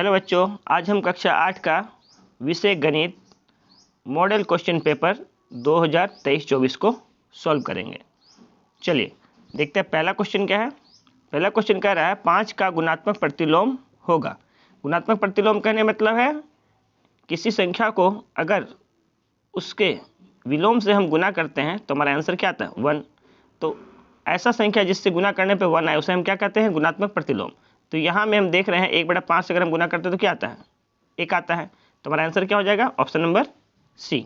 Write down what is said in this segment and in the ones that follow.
Hello बच्चों, आज हम कक्षा 8 का विषय गणित मॉडल क्वेश्चन पेपर 2023-24 को सॉल्व करेंगे। चलिए देखते हैं पहला क्वेश्चन क्या है। पहला क्वेश्चन कह रहा है 5 का गुणात्मक प्रतिलोम होगा। गुणात्मक प्रतिलोम कहने मतलब है किसी संख्या को अगर उसके विलोम से हम गुना करते हैं तो हमारा आंसर क्या आता है 1। तो ऐसा संख्या जिससे गुना करने पे 1 आए उसे हम क्या कहते हैं गुणात्मक प्रतिलोम। तो यहाँ में हम देख रहे हैं 1/5 से अगर हम गुना करते हैं तो क्या आता है 1 आता है। तो हमारा आंसर क्या हो जाएगा option number C.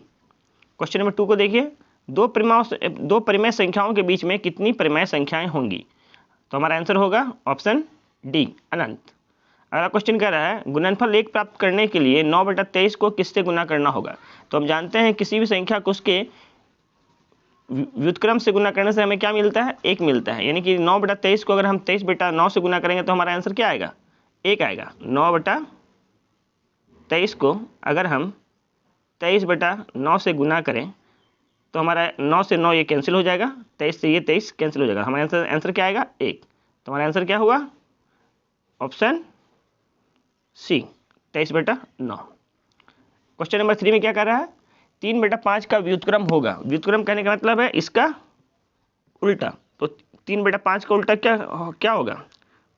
Question number 2 को देखिए, दो परिमेय संख्याओं के बीच में कितनी परिमेय संख्याएं होंगी। तो हमारा आंसर होगा ऑप्शन डी अनंत। अगला क्वेश्चन कह रहा है गुणनफल 1 प्राप्त करने के लिए 9/23 को किससे गुना करना होगा। तो हम जानते हैं किसी भी संख्या को उसके व्युत्क्रम से गुना करने से हमें क्या मिलता है 1 मिलता है। यानी कि 9/23 को अगर हम 23/9 से गुना करेंगे तो हमारा आंसर क्या आएगा 1 आएगा। 9/23 को अगर हम 23/9 से गुना करें तो हमारा 9 से 9 ये कैंसिल हो जाएगा, 23 से ये 23 कैंसिल हो जाएगा। हमारा आंसर क्या आएगा 1। तो हमारा आंसर क्या हुआ ऑप्शन सी 23/9। क्वेश्चन नंबर 3 में क्या कर रहा है 3/5 का व्युत्क्रम होगा। व्युत्क्रम कहने का मतलब है इसका उल्टा। तो 3/5 का उल्टा क्या होगा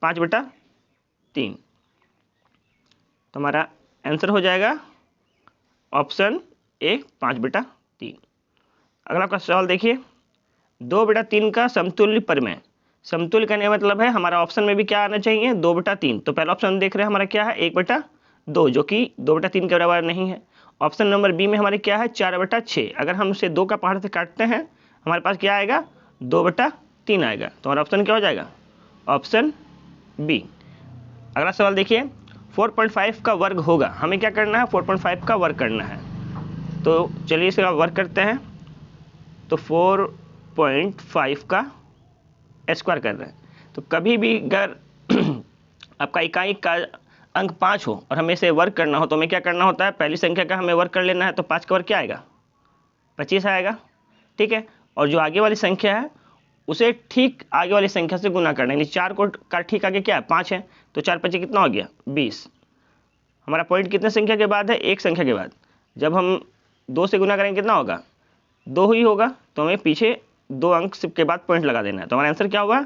5/3। तो हमारा आंसर हो जाएगा ऑप्शन ए 5/3। अगला का सवाल देखिए 2/3 का समतुल्य परिमेय। समतुल्य कहने का मतलब है हमारा ऑप्शन में भी क्या आना चाहिए 2/3। तो पहला ऑप्शन देख रहे हैं हमारा क्या है 1/2 जो कि 2/3 के बराबर नहीं है। ऑप्शन नंबर बी में हमारे क्या है 4/6। अगर हम उसे 2 का पहाड़ से काटते हैं हमारे पास क्या आएगा 2/3 आएगा। तो हमारा ऑप्शन क्या हो जाएगा ऑप्शन बी। अगला सवाल देखिए 4.5 का वर्ग होगा। हमें क्या करना है 4.5 का वर्ग करना है। तो चलिए इसका वर्ग करते हैं। तो 4.5 का स्क्वायर कर रहे हैं। तो कभी भी अगर आपका इकाई का अंक 5 हो और हमें इसे वर्ग करना हो तो हमें क्या करना होता है पहली संख्या का हमें वर्ग कर लेना है। तो 5 का वर्ग क्या आएगा 25 आएगा, ठीक है। और जो आगे वाली संख्या है उसे ठीक आगे वाली संख्या से गुना करना है। यानी 4 का ठीक आगे क्या है 5 है। तो 4×5 कितना हो गया 20। हमारा पॉइंट कितने संख्या के बाद है एक संख्या के बाद। जब हम 2 से गुना करेंगे कितना होगा 2 ही होगा। तो हमें पीछे 2 अंक के बाद पॉइंट लगा देना है। तो हमारा आंसर क्या होगा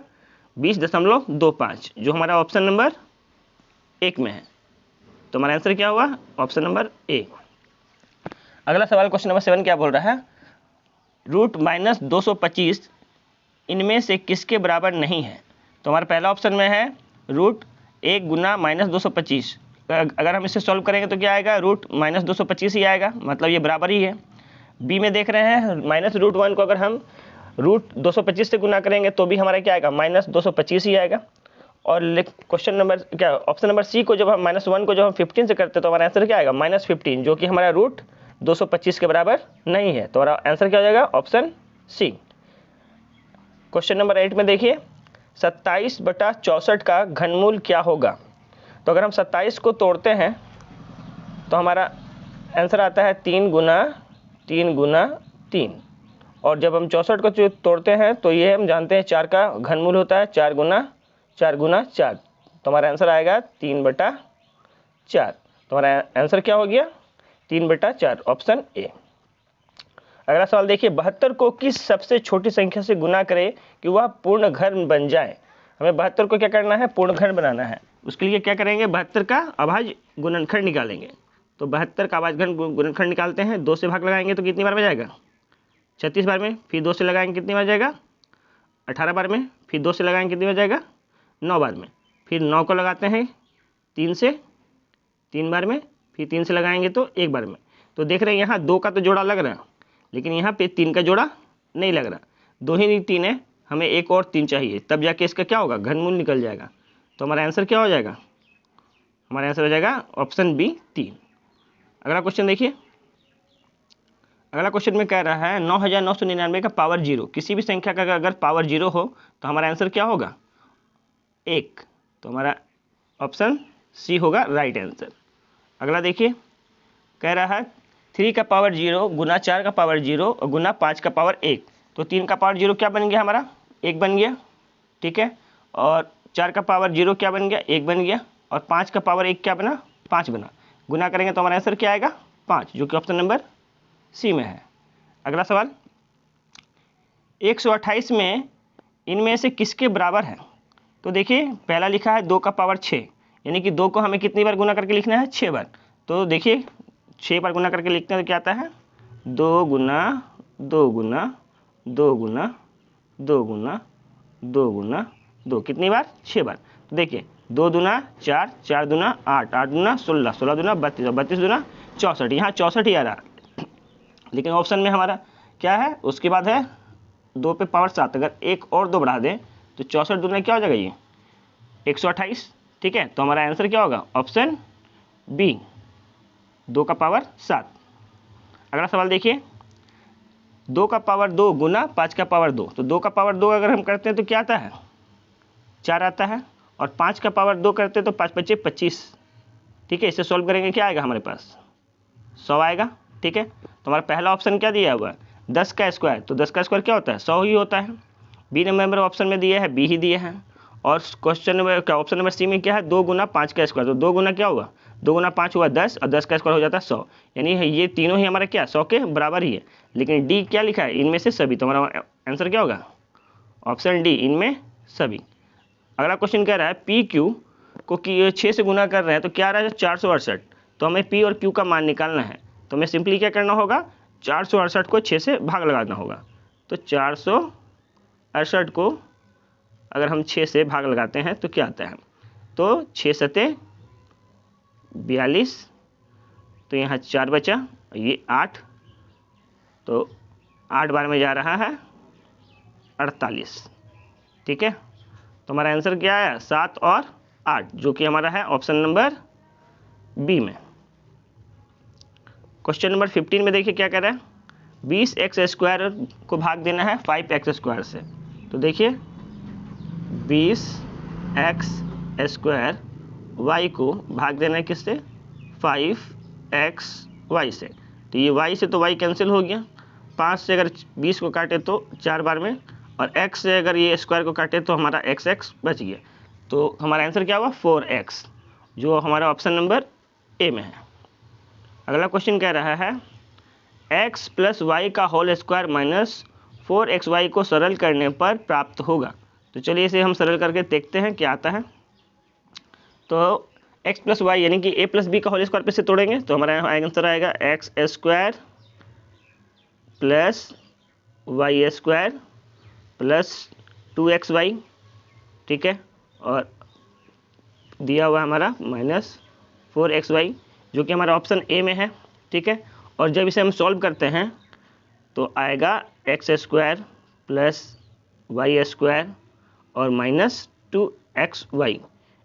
20.25 जो हमारा ऑप्शन नंबर 1 में है। तो हमारा आंसर क्या हुआ ऑप्शन नंबर ए। अगला सवाल क्वेश्चन नंबर 7 क्या बोल रहा है √-225 इनमें से किसके बराबर नहीं है। तो हमारा पहला ऑप्शन में है √1 गुना -225। अगर हम इसे सॉल्व करेंगे तो क्या आएगा √-225 ही आएगा, मतलब ये बराबर ही है। बी में देख रहे हैं -√1 को अगर हम √225 से गुना करेंगे तो भी हमारा क्या आएगा -225 ही आएगा। और क्वेश्चन नंबर क्या ऑप्शन नंबर सी को जब हम -1 को जब हम 15 से करते हैं तो हमारा आंसर क्या आएगा -15 जो कि हमारा √225 के बराबर नहीं है। तो हमारा आंसर क्या हो जाएगा ऑप्शन सी। क्वेश्चन नंबर 8 में देखिए 27/64 का घनमूल क्या होगा। तो अगर हम 27 को तोड़ते हैं तो हमारा आंसर आता है 3 गुना 3 और जब हम 64 को तोड़ते हैं तो ये हम जानते हैं 4 का घनमूल होता है 4 गुना 4। तो हमारा आंसर आएगा 3/4। तो हमारा आंसर क्या हो गया 3/4 ऑप्शन ए। अगला सवाल देखिए 72 को किस सबसे छोटी संख्या से गुना करें कि वह पूर्ण घन बन जाए। हमें 72 को क्या करना है पूर्ण घन बनाना है। उसके लिए क्या करेंगे 72 का अभाज्य गुणनखंड निकालेंगे। तो 72 का अभाज्य गुणनखंड निकालते हैं 2 से भाग लगाएंगे तो कितनी बार में जाएगा 36 बार में। फिर 2 से लगाएंगे कितनी बार जाएगा 18 बार में। फिर 2 से लगाएंगे कितनी बार जाएगा 9 बार में। फिर 9 को लगाते हैं 3 से 3 बार में। फिर 3 से लगाएंगे तो 1 बार में। तो देख रहे हैं यहाँ 2 का तो जोड़ा लग रहा है लेकिन यहाँ पे 3 का जोड़ा नहीं लग रहा। 2 ही 3 है, हमें 1 और 3 चाहिए तब जाके इसका क्या होगा घनमूल निकल जाएगा। तो हमारा आंसर क्या हो जाएगा हमारा आंसर हो जाएगा ऑप्शन बी 3। अगला क्वेश्चन देखिए। अगला क्वेश्चन में कह रहा है 9999 का पावर 0। किसी भी संख्या का अगर पावर 0 हो तो हमारा आंसर क्या होगा 1। तो हमारा ऑप्शन सी होगा राइट आंसर। अगला देखिए कह रहा है 3 का पावर 0 गुना 4 का पावर 0 और गुना 5 का पावर 1। तो 3 का पावर 0 क्या बन गया हमारा 1 बन गया, ठीक है। और 4 का पावर 0 क्या बन गया 1 बन गया। और 5 का पावर 1 क्या बना 5 गुना करेंगे तो हमारा आंसर क्या आएगा 5, जो कि ऑप्शन नंबर सी में है। अगला सवाल, 128 में इनमें से किसके बराबर है? तो देखिए पहला लिखा है 2 का पावर 6, यानी कि 2 को हमें कितनी बार गुना करके लिखना है 6 बार। तो देखिए 6 बार गुना करके लिखते हैं तो क्या आता है 2 गुना 2 गुना 2 गुना 2 गुना 2 गुना 2, कितनी बार 6 बार। तो देखिए 2 दूना 4, 4 दूना 8, 8 दूना 16, 16 दूना 32, 32 दूना 64, यहाँ 64 ही आ रहा है। लेकिन ऑप्शन में हमारा क्या है, उसके बाद है 2 पे पावर 7, अगर एक और 2 बढ़ा दें तो 64 दूना क्या हो जाएगा ये 128। ठीक है, तो हमारा आंसर क्या होगा ऑप्शन बी, 2 का पावर 7। अगला सवाल देखिए, 2 का पावर 2 गुना 5 का पावर 2। तो 2 का पावर 2 अगर हम करते हैं तो क्या आता है 4 आता है, और 5 का पावर 2 करते हैं तो 5 5 25। ठीक है, इसे सॉल्व करेंगे क्या आएगा हमारे पास 100 आएगा। ठीक है, तो हमारा पहला ऑप्शन क्या दिया हुआ है 10 का स्क्वायर, तो 10 का स्क्वायर क्या होता है 100 ही होता है। बी नंबर ऑप्शन में दिया है बी ही दिए हैं, और क्वेश्चन नंबर क्या ऑप्शन नंबर सी में क्या है 2 गुना 5 का स्क्वायर। तो 2 गुना क्या हुआ 2 गुना 5 हुआ 10, और 10 का स्क्वायर हो जाता है 100, यानी ये तीनों ही हमारा क्या 100 के बराबर ही है। लेकिन डी क्या लिखा है इनमें से सभी, तो हमारा आंसर क्या होगा ऑप्शन डी, इनमें सभी। अगला क्वेश्चन कह रहा है पी क्यू को 6 से गुना कर रहे हैं तो क्या आ रहा है 468। तो हमें पी और क्यू का मान निकालना है, तो हमें सिंपली क्या करना होगा 468 को 6 से भाग लगाना होगा। तो 468 को अगर हम 6 से भाग लगाते हैं तो क्या आता है, तो 6 सते 42, तो यहाँ 4 बचा, ये 8, तो 8 बार में जा रहा है 48। ठीक है, तो हमारा आंसर क्या आया 7 और 8, जो कि हमारा है ऑप्शन नंबर बी में। क्वेश्चन नंबर 15 में देखिए क्या कह रहा है 20x² को भाग देना है 5x² से। तो देखिए 20x² y को भाग देना है किससे 5xy से। तो ये y से तो y कैंसिल हो गया, 5 से अगर 20 को काटे तो 4 बार में, और x से अगर ये स्क्वायर को काटे तो हमारा x बच गया। तो हमारा आंसर क्या हुआ 4x, जो हमारा ऑप्शन नंबर ए में है। अगला क्वेश्चन कह रहा है x + y का होल स्क्वायर माइनस 4xy को सरल करने पर प्राप्त होगा। तो चलिए इसे हम सरल करके देखते हैं क्या आता है। तो x + y यानी कि a + b का होल स्क्वायर पे से तोड़ेंगे तो हमारा आंसर आएगा x² + y² + 2xy। ठीक है, और दिया हुआ हमारा -4xy, जो कि हमारा ऑप्शन ए में है। ठीक है, और जब इसे हम सॉल्व करते हैं तो आएगा x² + y² और -2xy,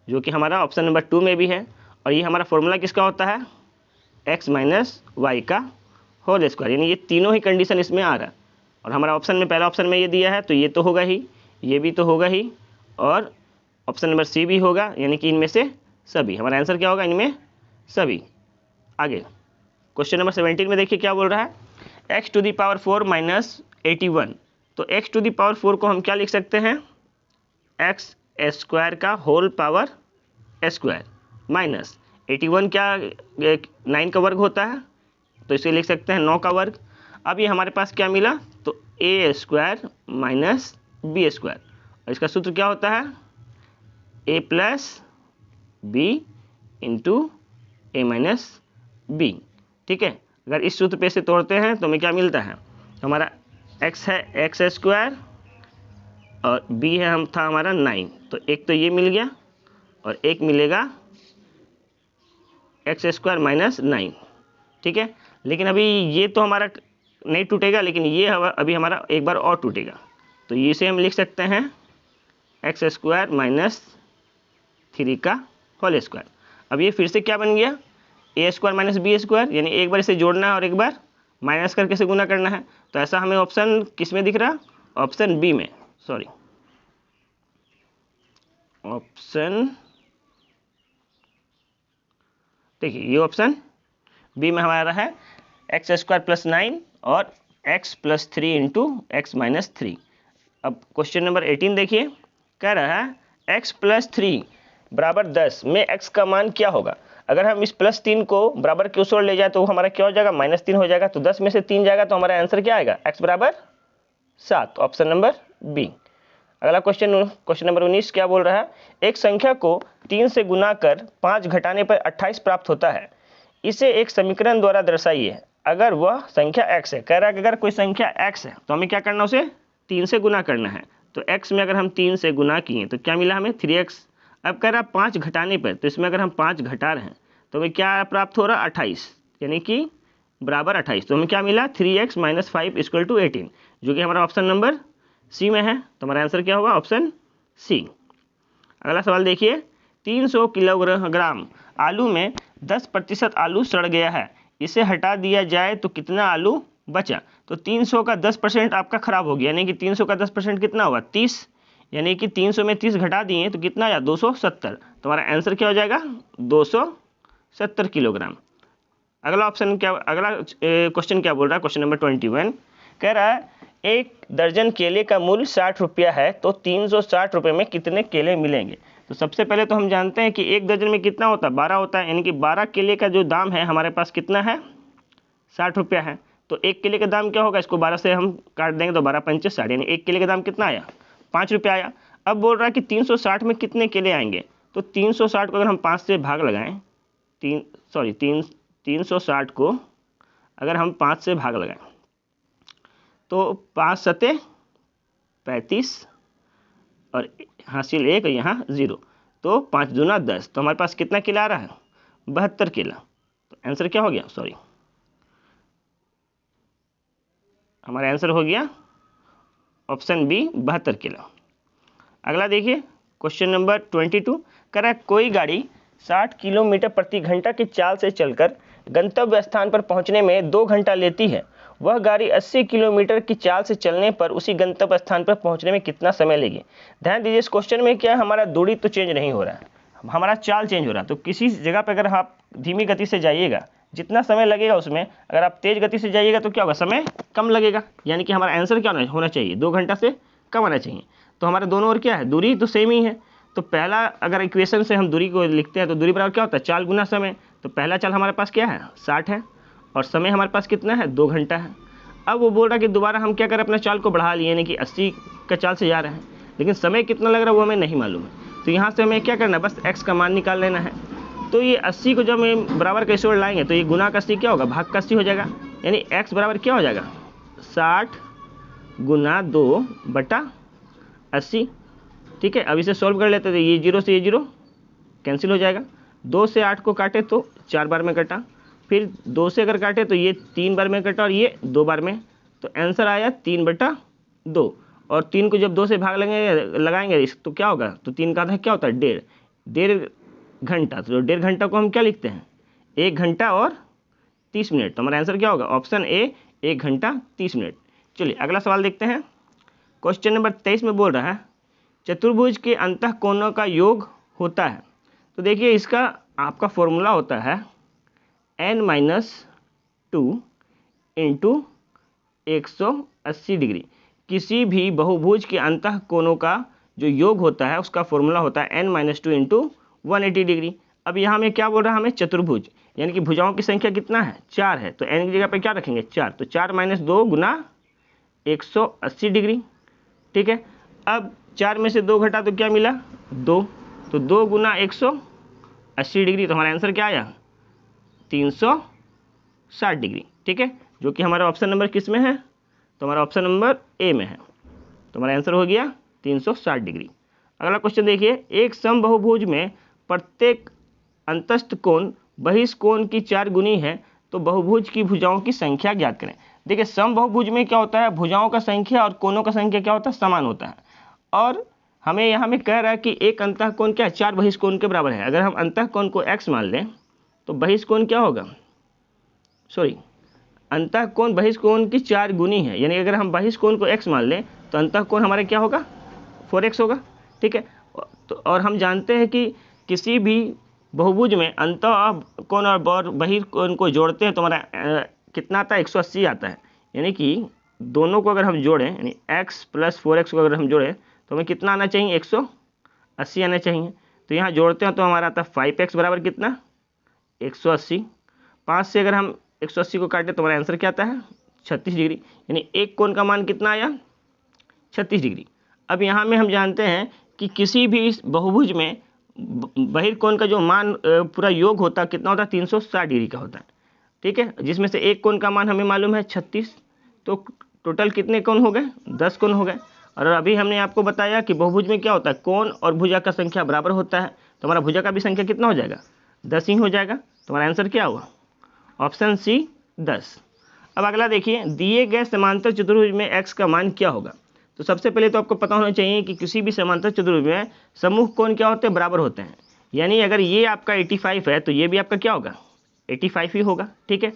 जो कि हमारा ऑप्शन नंबर 2 में भी है। और ये हमारा फॉर्मूला किसका होता है x - y का होल स्क्वायर, यानी ये तीनों ही कंडीशन इसमें आ रहा है। और हमारा ऑप्शन में पहला ऑप्शन में ये दिया है तो ये तो होगा ही, ये भी तो होगा ही, और ऑप्शन नंबर सी भी होगा, यानी कि इनमें से सभी। हमारा आंसर क्या होगा इनमें सभी। आगे क्वेश्चन नंबर 17 में देखिए क्या बोल रहा है x⁴ - 81। तो x⁴ को हम क्या लिख सकते हैं x² का होल पावर स्क्वायर माइनस 81 क्या 9 का वर्ग होता है, तो इसे लिख सकते हैं 9 का वर्ग। अब ये हमारे पास क्या मिला, तो a² - b², और इसका सूत्र क्या होता है a + b × a - b। ठीक है, अगर इस सूत्र पे से तोड़ते हैं तो हमें क्या मिलता है, हमारा x है x² और b है था हमारा 9, तो एक तो ये मिल गया और एक मिलेगा x² - 9। ठीक है, लेकिन अभी ये तो हमारा नहीं टूटेगा, लेकिन ये अभी हमारा एक बार और टूटेगा, तो इसे हम लिख सकते हैं x² - 3 का होल स्क्वायर। अब ये फिर से क्या बन गया a² - b², यानी एक बार इसे जोड़ना है और एक बार माइनस करके इसे गुना करना है। तो ऐसा हमें ऑप्शन किस में दिख रहा, ऑप्शन बी में, सॉरी ऑप्शन, देखिए ये ऑप्शन बी में हमारा है x² + 9 और x + 3 × x - 3। अब क्वेश्चन नंबर 18 देखिए कह रहा है x + 3 बराबर 10 में x का मान क्या होगा। अगर हम इस +3 को बराबर की उस ओर ले जाए तो हमारा क्या हो जाएगा, -3 हो जाएगा। तो 10 में से 3 जाएगा तो हमारा आंसर क्या आएगा, x बराबर 7, ऑप्शन नंबर बी। अगला क्वेश्चन नंबर 19 क्या बोल रहा है, एक संख्या को 3 से गुना कर 5 घटाने पर 28 प्राप्त होता है, इसे एक समीकरण द्वारा दर्शाइए। अगर वह संख्या x है, कह रहा है कि अगर कोई संख्या x है तो हमें क्या करना, उसे 3 से गुना करना है। तो x में अगर हम 3 से गुना किए तो क्या मिला हमें 3x। अब कह रहा है 5 घटाने पर, तो इसमें अगर हम 5 घटा रहे हैं तो हमें क्या प्राप्त हो रहा है 28, यानी कि बराबर 28। तो हमें क्या मिला 3x - 5 = 18, जो कि हमारा ऑप्शन नंबर सी में है। तो हमारा आंसर क्या होगा, ऑप्शन सी। अगला सवाल देखिए, 300 किलोग्राम आलू में 10% आलू सड़ गया है, इसे हटा दिया जाए तो कितना आलू बचा। तो 300 का 10% आपका खराब हो गया, यानी कि 300 का 10% कितना हुआ 30, यानी कि 300 में 30 घटा दिए तो कितना आया 270। तो हमारा आंसर क्या हो जाएगा 270 किलोग्राम। अगला क्वेश्चन क्या बोल रहा है, क्वेश्चन नंबर 21 कह रहा है एक दर्जन केले का मूल्य 60 रुपया है, तो 360 रुपये में कितने केले मिलेंगे। तो सबसे पहले तो हम जानते हैं कि एक दर्जन में कितना होता है 12 होता है, यानी कि 12 केले का जो दाम है हमारे पास कितना है 60 रुपया है। तो एक केले का दाम क्या होगा, इसको 12 से हम काट देंगे तो 12 पंचे 60, यानी एक केले का दाम कितना आया 5 रुपया आया। अब बोल रहा है कि 360 में कितने केले आएंगे। तो 360 को अगर हम 5 से भाग लगाएं, 360 को अगर हम 5 से भाग लगाएं तो 5 सते 35 और हासिल 1 यहाँ 0, तो 5 दूना 10, तो हमारे पास कितना केला आ रहा है 72 केला। तो आंसर क्या हो गया, हमारा आंसर हो गया ऑप्शन बी 72 केला। अगला देखिए क्वेश्चन नंबर 22 कह रहा है कोई गाड़ी 60 किलोमीटर प्रति घंटा की चाल से चलकर गंतव्य स्थान पर पहुंचने में 2 घंटा लेती है, वह गाड़ी 80 किलोमीटर की चाल से चलने पर उसी गंतव्य स्थान पर पहुंचने में कितना समय लेगी। ध्यान दीजिए इस क्वेश्चन में क्या हमारा दूरी तो चेंज नहीं हो रहा है, हमारा चाल चेंज हो रहा है। तो किसी जगह पर अगर आप धीमी गति से जाइएगा जितना समय लगेगा उसमें, अगर आप तेज गति से जाइएगा तो क्या होगा समय कम लगेगा, यानी कि हमारा आंसर क्या होना चाहिए 2 घंटा से कम आना चाहिए। तो हमारे दोनों ओर क्या है दूरी तो सेम ही है। तो पहला अगर इक्वेशन से हम दूरी को लिखते हैं तो दूरी बराबर क्या होता है चाल गुना समय। तो पहला चाल हमारे पास क्या है 60 है और समय हमारे पास कितना है 2 घंटा है। अब वो बोल रहा है कि दोबारा हम क्या करें अपना चाल को बढ़ा लिए, यानी कि 80 का चाल से जा रहे हैं, लेकिन समय कितना लग रहा है वो हमें नहीं मालूम है। तो यहाँ से हमें क्या करना है बस x का मान निकाल लेना है। तो ये 80 को जब हम बराबर का इस ओर लाएंगे तो ये गुना का 80 क्या होगा भाग का 80 हो जाएगा, यानी x बराबर क्या हो जाएगा 60 गुना 2/80। ठीक है, अब इसे सॉल्व कर लेते हैं। तो ये 0 से ये 0 कैंसिल हो जाएगा, 2 से 8 को काटे तो 4 बार में कटा, फिर 2 से अगर काटे तो ये 3 बार में कटा और ये 2 बार में। तो आंसर आया 3/2, और 3 को जब 2 से भाग लगाएंगे तो क्या होगा, तो 3 का आधा क्या होता है 1.5 घंटा। तो 1.5 घंटा को हम क्या लिखते हैं 1 घंटा और 30 मिनट। तो हमारा आंसर क्या होगा ऑप्शन ए 1 घंटा 30 मिनट। चलिए अगला सवाल देखते हैं। क्वेश्चन नंबर 23 में बोल रहा है चतुर्भुज के अंतः कोणों का योग होता है। तो देखिए इसका आपका फॉर्मूला होता है n-2 इंटू 180 डिग्री। किसी भी बहुभुज के अंतः कोणों का जो योग होता है उसका फॉर्मूला होता है n-2 इंटू 180 डिग्री। अब यहाँ में क्या बोल रहा है हमें चतुर्भुज, यानी कि भुजाओं की संख्या कितना है 4 है, तो n की जगह पे क्या रखेंगे 4, तो 4 - 2 गुना 180 डिग्री। ठीक है, अब 4 में से 2 घटा तो क्या मिला 2, तो 2 गुना 180 डिग्री। तो हमारा आंसर क्या आया 360 डिग्री। ठीक है, जो कि हमारा ऑप्शन नंबर किस में है, तो हमारा ऑप्शन नंबर ए में है। तो हमारा आंसर हो गया 360 डिग्री। अगला क्वेश्चन देखिए, एक समबाहुभुज में प्रत्येक अंतस्थ कोण बहिष्कोण की 4 गुनी है, तो बहुभुज की भुजाओं की संख्या ज्ञात करें। देखिए समबाहुभुज में क्या होता है भुजाओं का संख्या और कोणों का संख्या क्या होता है समान होता है, और हमें यहाँ में कह रहा है कि एक अंतःकोण क्या है 4 बहिष्कोण के बराबर है। अगर हम अंतःकोण को x मान लें तो बहिष्कोण क्या होगा, अंतःकोण बहिष्कोण की 4 गुनी है, यानी अगर हम बहिष्कोण को x मान लें तो अंतःकोण हमारे क्या होगा 4x होगा। ठीक है, तो और हम जानते हैं कि किसी भी बहुभुज में अंतःकोण और बहिष्कोण को जोड़ते हैं तो हमारा कितना आता है 180 आता है, यानी कि दोनों को अगर हम जोड़ें यानी x + 4x को अगर हम जोड़ें तो हमें कितना आना चाहिए 180 आना चाहिए। तो यहाँ जोड़ते हैं तो हमारा आता है 5x बराबर कितना 180। 5 से अगर हम 180 को काटें तो हमारा आंसर क्या आता है 36 डिग्री, यानी एक कोण का मान कितना आया 36 डिग्री। अब यहाँ में हम जानते हैं कि किसी भी बहुभुज में बहिर्कोण का जो मान पूरा योग होता है कितना होता है 360 डिग्री का होता है, ठीक है, जिसमें से एक कोण का मान हमें मालूम है 36, तो टोटल कितने कोण हो गए 10 कोण हो गए। और अभी हमने आपको बताया कि बहुभुज में क्या होता है कोण और भुजा का संख्या बराबर होता है, तो हमारा भुजा का भी संख्या कितना हो जाएगा 10 ही हो जाएगा। तो हमारा आंसर क्या हुआ ऑप्शन सी 10। अब अगला देखिए, दिए गए समांतर चतुर्भुज में x का मान क्या होगा। तो सबसे पहले तो आपको पता होना चाहिए कि किसी भी समांतर चतुर्भुज में समूह कोण क्या होते हैं बराबर होते हैं, यानी अगर ये आपका 85 है तो ये भी आपका क्या होगा 85 ही होगा, ठीक है।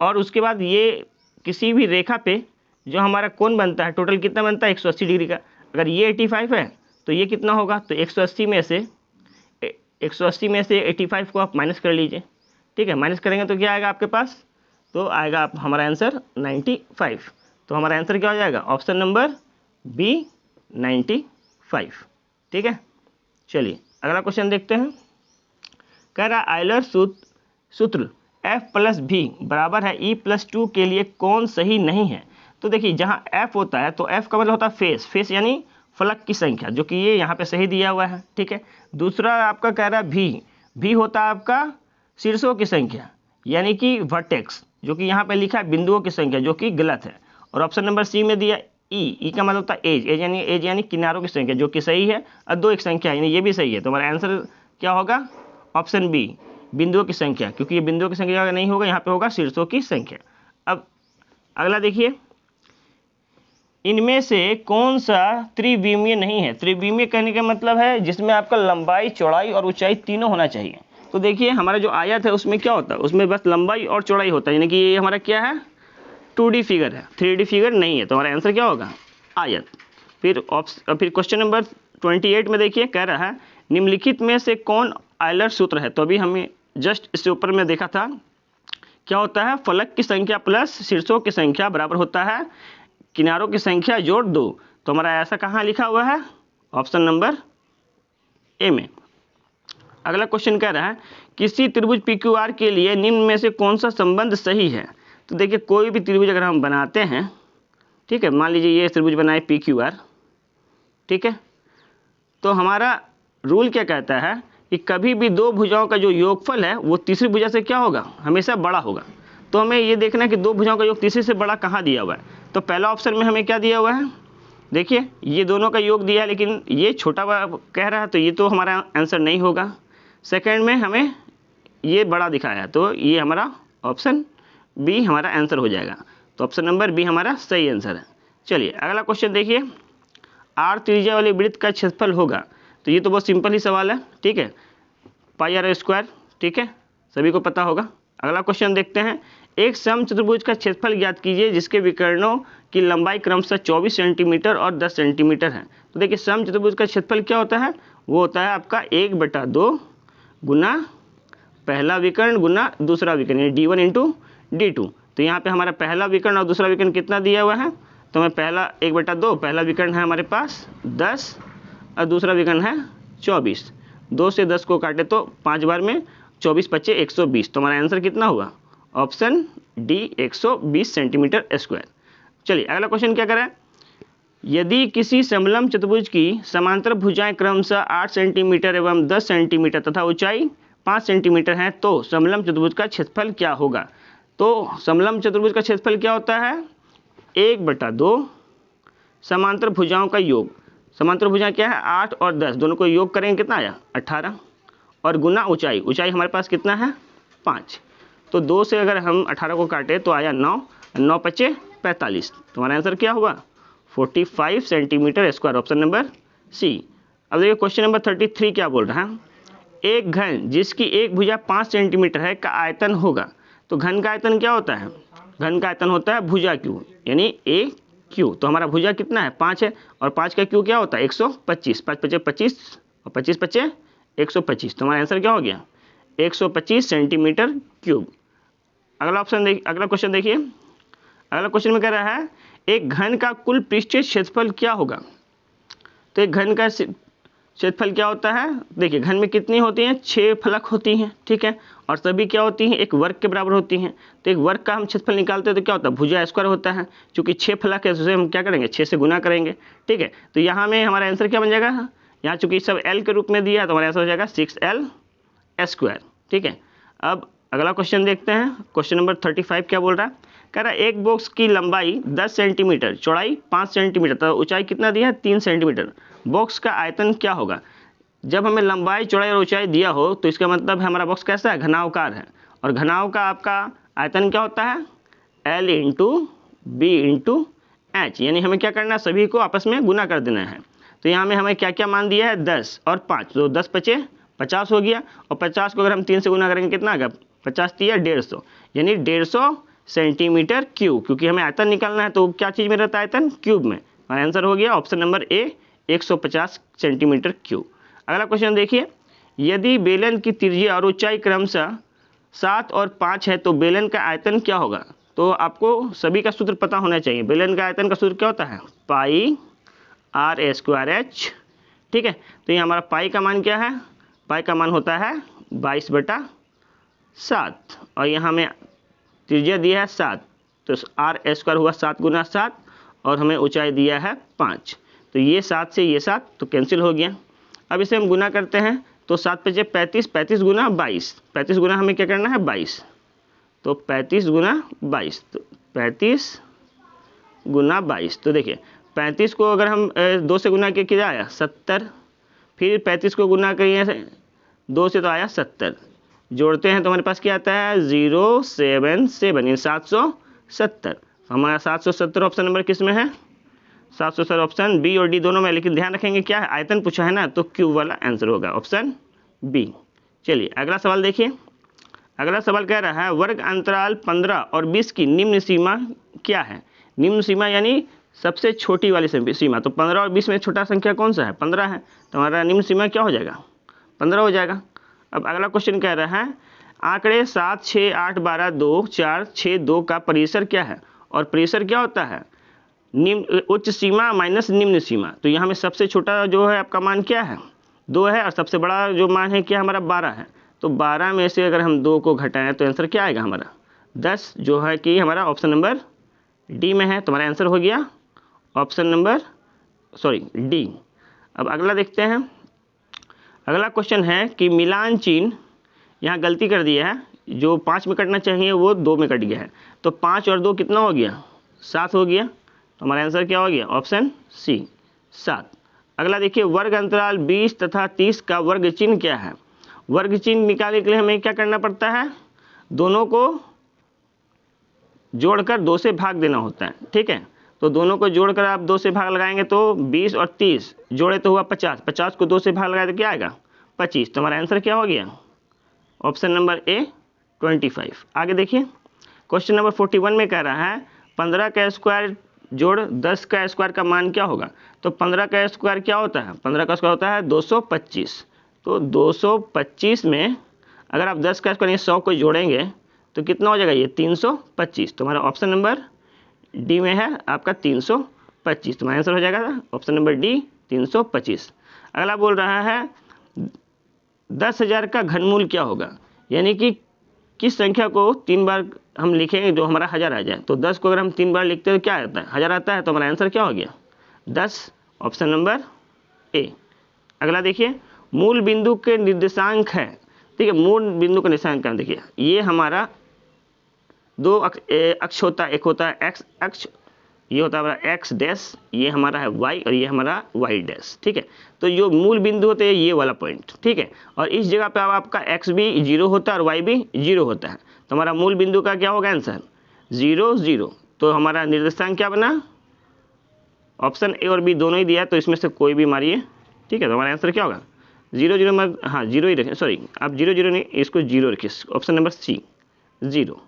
और उसके बाद ये किसी भी रेखा पे जो हमारा कोण बनता है टोटल कितना बनता है 180 डिग्री का, अगर ये 85 है तो ये कितना होगा, तो 180 में से 85 को आप माइनस कर लीजिए, ठीक है। माइनस करेंगे तो क्या आएगा आपके पास, तो आएगा आप हमारा आंसर 95। तो हमारा आंसर क्या हो जाएगा ऑप्शन नंबर बी 95, ठीक है। चलिए अगला क्वेश्चन देखते हैं। कह रहा आयलर सूत्र f प्लस भी बराबर है e प्लस 2 के लिए कौन सही नहीं है। तो देखिए जहाँ f होता है तो f का मतलब होता है फेस यानी फलक की संख्या, जो कि ये यहाँ पे सही दिया हुआ है, ठीक है। दूसरा आपका कह रहा है भी होता है आपका शीर्षों की संख्या यानी कि वर्टेक्स, जो कि यहाँ पे लिखा है बिंदुओं की संख्या, जो कि गलत है। और ऑप्शन नंबर सी में दिया ई का मतलब होता है एज यानी किनारों की संख्या, जो कि सही है। और दो एक संख्या यानी ये भी सही है। तो हमारा आंसर क्या होगा ऑप्शन बी बिंदुओं की संख्या, क्योंकि ये बिंदुओं की संख्या नहीं होगा, यहाँ पे होगा शीर्षों की संख्या। अब अगला देखिए, इनमें से कौन सा त्रिविमीय नहीं है। त्रिविमीय कहने का मतलब है जिसमें आपका लंबाई चौड़ाई और ऊंचाई तीनों होना चाहिए। तो देखिए हमारा जो आयत है उसमें क्या होता है, उसमें बस लंबाई और चौड़ाई होता है, यानी कि ये हमारा क्या है 2D फिगर है, 3D फिगर नहीं है। तो हमारा आंसर क्या होगा आयत। फिर क्वेश्चन नंबर 28 में देखिए कह रहा है निम्नलिखित में से कौन आयलर सूत्र है। तो अभी हमें जस्ट इससे ऊपर में देखा था क्या होता है फलक की संख्या प्लस शीर्षों की संख्या बराबर होता है किनारों की संख्या जोड़ 2। तो हमारा ऐसा कहाँ लिखा हुआ है ऑप्शन नंबर ए में। अगला क्वेश्चन कह रहा है किसी त्रिभुज PQR के लिए निम्न में से कौन सा संबंध सही है। तो देखिए कोई भी त्रिभुज अगर हम बनाते हैं, ठीक है, मान लीजिए ये त्रिभुज बनाए PQR, ठीक है, तो हमारा रूल क्या कहता है कि कभी भी दो भुजाओं का जो योगफल है वो तीसरी भुजा से क्या होगा हमेशा बड़ा होगा। तो हमें ये देखना है कि दो भुजाओं का योग तीसरी से बड़ा कहाँ दिया हुआ है। तो पहला ऑप्शन में हमें क्या दिया हुआ है, देखिए ये दोनों का योग दिया है लेकिन ये छोटा कह रहा है, तो ये तो हमारा आंसर नहीं होगा। सेकंड में हमें ये बड़ा दिखाया है, तो ये हमारा ऑप्शन बी हमारा आंसर हो जाएगा। तो ऑप्शन नंबर बी हमारा सही आंसर है। चलिए अगला क्वेश्चन देखिए, r त्रिज्या वाले वृत्त का क्षेत्रफल होगा। तो ये तो बहुत सिंपल ही सवाल है, ठीक है, πr², ठीक है, सभी को पता होगा। अगला क्वेश्चन देखते हैं, एक समचतुर्भुज का क्षेत्रफल ज्ञात कीजिए जिसके विकर्णों की लंबाई क्रमशः 24 सेंटीमीटर और 10 सेंटीमीटर है। तो देखिए समचतुर्भुज का क्षेत्रफल क्या होता है, वो होता है आपका 1/2 गुना पहला विकर्ण गुना दूसरा विकर्ण, यानी d1 इंटू d2। तो यहाँ पे हमारा पहला विकर्ण और दूसरा विकर्ण कितना दिया हुआ है, तो हमें पहला 1/2, पहला विकर्ण है हमारे पास 10 और दूसरा विकर्ण है 24। 2 से 10 को काटे तो 5 बार में 24 × 5 = 120। तो हमारा आंसर कितना हुआ ऑप्शन डी 120 सेंटीमीटर स्क्वायर। चलिए अगला क्वेश्चन क्या करें, यदि किसी समलंब चतुर्भुज की समांतर भुजाएं क्रमशः 8 सेंटीमीटर एवं 10 सेंटीमीटर तथा ऊंचाई 5 सेंटीमीटर है तो समलंब चतुर्भुज का क्षेत्रफल क्या होगा। तो समलंब चतुर्भुज का क्षेत्रफल क्या होता है 1/2 समांतर भुजाओं का योग। समांतर भुजाएं क्या है 8 और 10, दोनों को योग करेंगे कितना आया 18, और गुना ऊंचाई हमारे पास कितना है 5। तो 2 से अगर हम 18 को काटे तो आया 9, 9 × 5 = 45। तो हमारा आंसर क्या हुआ 45 centimetre square, option number C. अब देखिए क्वेश्चन नंबर 33 क्या बोल रहा है, एक घन जिसकी एक भुजा 5 सेंटीमीटर है का आयतन होगा। तो घन का आयतन क्या होता है, घन का आयतन होता है भुजा क्यू यानी ए क्यू। तो हमारा भुजा कितना है 5 है, और 5 का क्यू क्या होता है 125, 5 × 5 = 25 और 25 × 5 = 125। तो हमारा आंसर क्या हो गया 125 सेंटीमीटर क्यूब। अगला क्वेश्चन देखिए, अगला क्वेश्चन में कह रहा है एक घन का कुल पृष्ठीय क्षेत्रफल क्या होगा। तो एक घन का क्षेत्रफल क्या होता है, देखिए घन में कितनी होती हैं, 6 फलक होती हैं, ठीक है, और सभी क्या होती हैं, एक वर्ग के बराबर होती हैं। तो एक वर्ग का हम क्षेत्रफल निकालते हैं तो क्या होता है, भुजा स्क्वायर होता है। चूंकि 6 फलक है उसे हम क्या करेंगे, 6 से गुना करेंगे, ठीक है। तो यहाँ में हमारा आंसर क्या बन जाएगा, यहाँ चूंकि सब एल के रूप में दिया है तो हमारा आंसर हो जाएगा 6l², ठीक है। अब अगला क्वेश्चन देखते हैं, क्वेश्चन नंबर 35 क्या बोल रहा है, कह रहा है एक बॉक्स की लंबाई 10 सेंटीमीटर, चौड़ाई 5 सेंटीमीटर, तो ऊंचाई कितना दिया है, 3 सेंटीमीटर। बॉक्स का आयतन क्या होगा। जब हमें लंबाई, चौड़ाई और ऊंचाई दिया हो तो इसका मतलब है हमारा बॉक्स कैसा है, घनावकार है, और घनाव का आपका आयतन क्या होता है, L × B × H, यानी हमें क्या करना है, सभी को आपस में गुना कर देना है। तो यहाँ में हमें क्या क्या मान दिया है, 10 और 5, तो 10 × 5 = 50 हो गया, और 50 को अगर हम 3 से गुना करेंगे कितना आ गया, 50 × 3 = 150, यानी 150 सेंटीमीटर क्यूब। क्योंकि हमें आयतन निकालना है तो क्या चीज़ में रहता है, आयतन क्यूब में। हमारा आंसर हो गया option number A, 150 centimetre cube. अगला क्वेश्चन देखिए, यदि बेलन की त्रिज्या और ऊंचाई क्रमशः 7 और 5 है तो बेलन का आयतन क्या होगा। तो आपको सभी का सूत्र पता होना चाहिए। बेलन का आयतन का सूत्र क्या होता है, πr²h, ठीक है। तो ये हमारा पाई का मान क्या है, पाई का मान होता है 22/7, और यहाँ में त्रिज्या दिया है 7, तो r² हुआ 7 × 7, और हमें ऊंचाई दिया है 5, तो ये 7 से ये 7 तो कैंसिल हो गया। अब इसे हम गुना करते हैं तो 7 × 5 = 35, 35 × 22, 35 गुना हमें क्या करना है, 22, तो 35 × 22, तो 35 × 22, तो देखिए 35 को अगर हम 2 से गुना किया आया 70, फिर 35 को गुना करिए 2 से तो आया 70, जोड़ते हैं तो हमारे पास क्या आता है 077, यानी 770। हमारा 770 ऑप्शन नंबर किस में है, 770 ऑप्शन बी और डी दोनों में, लेकिन ध्यान रखेंगे क्या है, आयतन पूछा है ना, तो क्यूब वाला आंसर होगा ऑप्शन बी। चलिए अगला सवाल देखिए, अगला सवाल कह रहा है वर्ग अंतराल 15 और 20 की निम्न सीमा क्या है। निम्न सीमा यानी सबसे छोटी वाली सीमा, तो 15 और 20 में छोटा संख्या कौन सा है, 15 है, तो हमारा निम्न सीमा क्या हो जाएगा, 15 हो जाएगा। अब अगला क्वेश्चन कह रहा है आंकड़े 7, 6, 8, 12, 2, 4, 6, 2 का परिसर क्या है, और परिसर क्या होता है, निम्न उच्च सीमा माइनस निम्न सीमा। तो यहाँ में सबसे छोटा जो है आपका मान क्या है, 2 है, और सबसे बड़ा जो मान है क्या हमारा 12 है। तो 12 में से अगर हम 2 को घटाएं तो आंसर क्या आएगा हमारा 10, जो है कि हमारा ऑप्शन नंबर डी में है। तो हमारा आंसर हो गया ऑप्शन नंबर डी। अब अगला देखते हैं, अगला क्वेश्चन है कि मिलान चिन्ह, यहाँ गलती कर दिया है, जो 5 में कटना चाहिए वो 2 में कट गया है, तो 5 और 2 कितना हो गया, 7 हो गया। तो हमारा आंसर क्या हो गया, ऑप्शन सी 7। अगला देखिए वर्ग अंतराल 20 तथा 30 का वर्ग चिन्ह क्या है। वर्ग चिन्ह निकालने के लिए हमें क्या करना पड़ता है, दोनों को जोड़कर 2 से भाग देना होता है, ठीक है। तो दोनों को जोड़कर आप 2 से भाग लगाएंगे तो 20 और 30 जोड़े तो हुआ 50, 50 को 2 से भाग लगाए तो क्या आएगा 25। तो हमारा आंसर क्या हो गया, ऑप्शन नंबर ए 25। आगे देखिए क्वेश्चन नंबर 41 में कह रहा है 15 का स्क्वायर जोड़ 10 का स्क्वायर का मान क्या होगा। तो 15 का स्क्वायर क्या होता है, 15 का स्क्वायर होता है 225। तो 225 में अगर आप 10 का स्क्वायर 100 को जोड़ेंगे तो कितना हो जाएगा, ये 325। तो हमारा ऑप्शन नंबर डी में है आपका 325। तो हमारा आंसर हो जाएगा ऑप्शन नंबर डी 325। अगला बोल रहा है 10,000 का घनमूल क्या होगा, यानी कि किस संख्या को 3 बार हम लिखेंगे जो हमारा 1000 आ जाए। तो 10 को अगर हम 3 बार लिखते हैं तो क्या आता है, 1000 आता है। तो हमारा आंसर क्या हो गया 10, ऑप्शन नंबर ए। अगला देखिए मूल बिंदु के निर्देशांक है, ठीक है। मूल बिंदु का निर्देशांक क्या, देखिए ये हमारा 2 अक्ष होता है, एक होता है एक्स अक्ष, ये होता है हमारा एक्स डैश, ये हमारा है वाई, और ये हमारा वाई डैश, ठीक है। तो जो मूल बिंदु होते हैं ये वाला पॉइंट, ठीक है। और इस जगह पे अब आपका एक्स भी 0 होता है और वाई भी 0 होता है। तो हमारा मूल बिंदु का क्या होगा आंसर 0, 0। तो हमारा निर्देशांक क्या बना, ऑप्शन ए और बी दोनों ही दिया है, तो इसमें से कोई भी मारिए, ठीक है। तो हमारा आंसर क्या होगा 0, 0 में, हाँ 0 ही रखें, सॉरी आप 0, 0 नहीं, इसको 0 रखिए, ऑप्शन नंबर सी 0,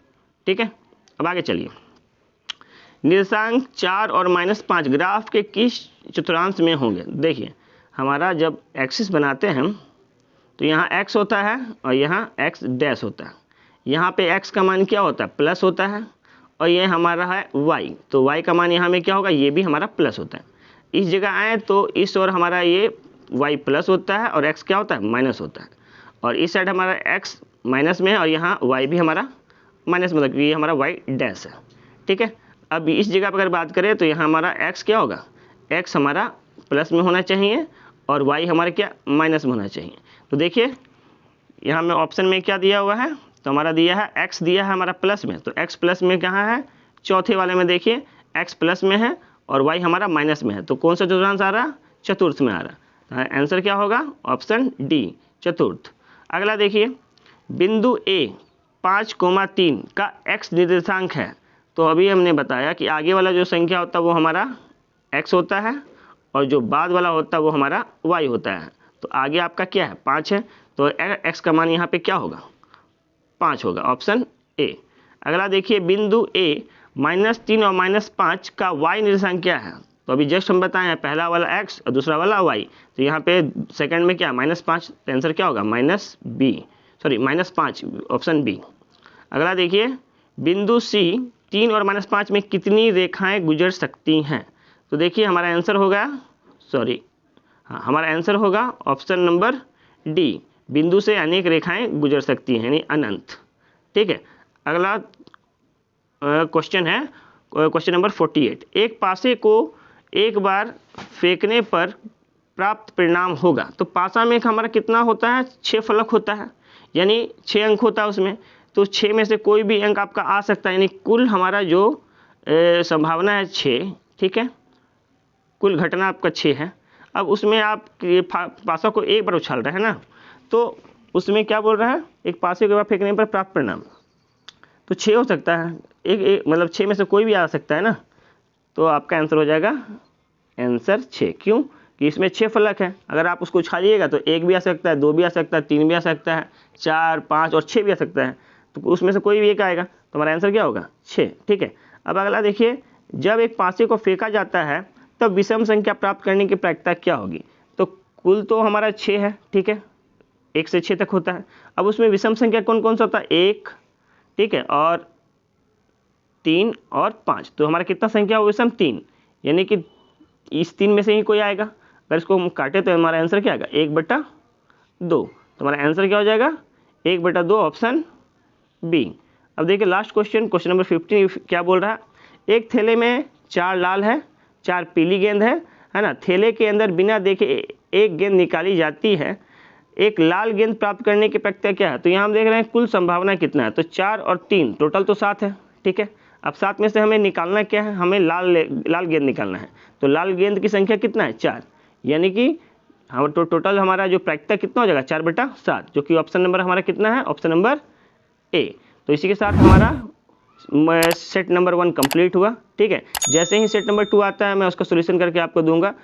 ठीक है। अब आगे चलिए, निर्देशांक 4 और -5 ग्राफ के किस चतुर्थांश में होंगे। देखिए हमारा जब एक्सिस बनाते हैं तो यहाँ x होता है और यहाँ x डैश होता है। यहाँ पे x का मान क्या होता है, प्लस होता है, और ये हमारा है y, तो y का मान यहाँ में क्या होगा, ये भी हमारा प्लस होता है। इस जगह आए तो इस और हमारा ये y प्लस होता है और x क्या होता है, माइनस होता है। और इस साइड हमारा x माइनस में है और यहाँ y भी हमारा माइनस, मतलब ये हमारा y डैश है, ठीक है। अब इस जगह पर अगर बात करें तो यहाँ हमारा x क्या होगा, x हमारा प्लस में होना चाहिए और y हमारा क्या, माइनस में होना चाहिए। तो देखिए यहाँ में ऑप्शन में क्या दिया हुआ है, तो हमारा दिया है x दिया है हमारा प्लस में, तो x प्लस में कहाँ है, चौथे वाले में देखिए x प्लस में है और y हमारा माइनस में है, तो कौन सा चतुर्थांश आ रहा, चतुर्थ में आ रहा। तो आंसर क्या होगा, ऑप्शन डी, चतुर्थ। अगला देखिए, बिंदु A 5,3 का x निर्देशांक है। तो अभी हमने बताया कि आगे वाला जो संख्या होता है वो हमारा x होता है और जो बाद वाला होता है वो हमारा y होता है। तो आगे आपका क्या है, 5 है, तो x का मान यहाँ पे क्या होगा, 5 होगा, ऑप्शन ए। अगला देखिए, बिंदु A -3 और -5 का y निर्देशांक क्या है। तो अभी जस्ट हम बताएं, पहला वाला x और दूसरा वाला y, तो यहाँ पे सेकंड में क्या, -5, तो आंसर क्या होगा, -5, ऑप्शन बी। अगला देखिए, बिंदु C 3 और -5 में कितनी रेखाएं गुजर सकती हैं। तो देखिए हमारा आंसर होगा, हमारा आंसर होगा ऑप्शन नंबर डी, बिंदु से अनेक रेखाएं गुजर सकती हैं, यानी अनंत, ठीक है। अगला क्वेश्चन है क्वेश्चन नंबर 48, एक पासे को एक बार फेंकने पर प्राप्त परिणाम होगा। तो पासा में हमारा कितना होता है, 6 फलक होता है, यानी 6 अंक होता है उसमें, तो 6 में से कोई भी अंक आपका आ सकता है, यानी कुल हमारा जो संभावना है 6, ठीक है, कुल घटना आपका 6 है। अब उसमें आप पासा को एक बार उछाल रहे हैं ना, तो उसमें क्या बोल रहा है, एक पासे को एक बार फेंकने पर प्राप्त परिणाम, तो 6 हो सकता है, एक मतलब 6 में से कोई भी आ सकता है ना, तो आपका आंसर हो जाएगा आंसर 6। क्यों कि इसमें 6 फलक है, अगर आप उसको उछालिएगा तो 1 भी आ सकता है, 2 भी आ सकता है, 3 भी आ सकता है, 4, 5 और 6 भी आ सकता है, तो उसमें से कोई भी एक आएगा, तो हमारा आंसर क्या होगा, 6, ठीक है। अब अगला देखिए, जब एक पासे को फेंका जाता है तब विषम संख्या प्राप्त करने की प्रायिकता क्या होगी। तो कुल तो हमारा 6 है, ठीक है, 1 से 6 तक होता है। अब उसमें विषम संख्या कौन कौन सा होता है, 1, ठीक है, और 3 और 5, तो हमारा कितना संख्या हो, विषम 3, यानी कि इस 3 में से ही कोई आएगा। अगर इसको हम काटे तो हमारा आंसर क्या आएगा, 1/2, तो हमारा आंसर क्या हो जाएगा, 1/2, ऑप्शन बी। अब देखिए लास्ट क्वेश्चन, क्वेश्चन नंबर 15 क्या बोल रहा है, एक थैले में 4 लाल है, 4 पीली गेंद है ना, थैले के अंदर बिना देखे एक गेंद निकाली जाती है, एक लाल गेंद प्राप्त करने की प्रक्रिया क्या है। तो यहाँ हम देख रहे हैं कुल संभावना कितना है, तो 4 और 3 टोटल तो 7 है, ठीक है। अब 7 में से हमें निकालना क्या है, हमें लाल गेंद निकालना है, तो लाल गेंद की संख्या कितना है, 4, यानी कि हम टोटल हमारा जो प्रायिकता कितना हो जाएगा, 4/7, जो कि ऑप्शन नंबर हमारा कितना है, ऑप्शन नंबर ए। तो इसी के साथ हमारा सेट नंबर 1 कंप्लीट हुआ, ठीक है। जैसे ही सेट नंबर 2 आता है मैं उसका सोल्यूशन करके आपको दूंगा।